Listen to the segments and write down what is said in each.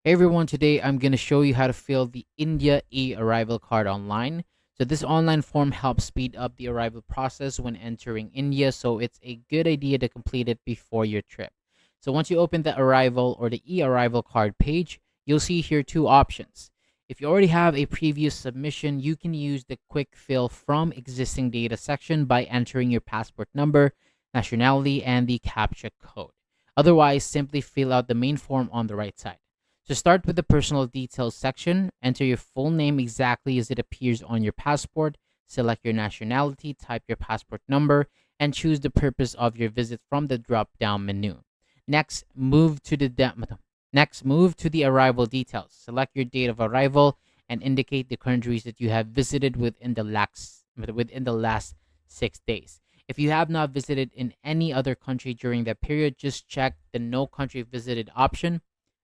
Hey everyone, today I'm going to show you how to fill the India e-arrival card online. So this online form helps speed up the arrival process when entering India, so it's a good idea to complete it before your trip. So once you open the arrival or the e-arrival card page, you'll see here two options. If you already have a previous submission, you can use the quick fill from existing data section by entering your passport number, nationality, and the CAPTCHA code. Otherwise, simply fill out the main form on the right side. So start with the personal details section, enter your full name exactly as it appears on your passport, select your nationality, type your passport number, and choose the purpose of your visit from the drop-down menu. Next, move to the arrival details. Select your date of arrival and indicate the countries that you have visited within the last 6 days. If you have not visited in any other country during that period, just check the no country visited option.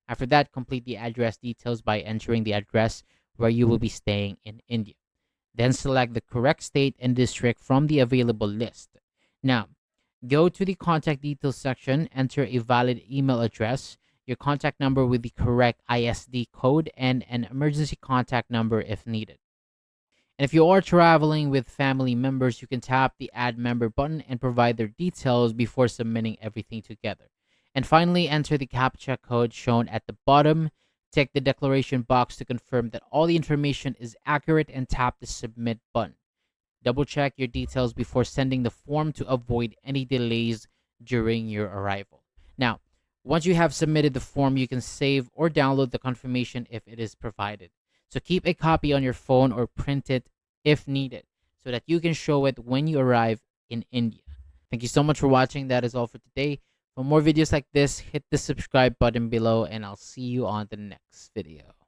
After that, complete the address details by entering the address where you will be staying in India. Then select the correct state and district from the available list. Now, go to the contact details section, enter a valid email address, your contact number with the correct ISD code, and an emergency contact number if needed. And if you are traveling with family members, you can tap the add member button and provide their details before submitting everything together. And finally, enter the CAPTCHA code shown at the bottom. Tick the declaration box to confirm that all the information is accurate and tap the submit button. Double check your details before sending the form to avoid any delays during your arrival. Now, once you have submitted the form, you can save or download the confirmation if it is provided. So keep a copy on your phone or print it if needed so that you can show it when you arrive in India. Thank you so much for watching. That is all for today. For more videos like this, hit the subscribe button below and I'll see you on the next video.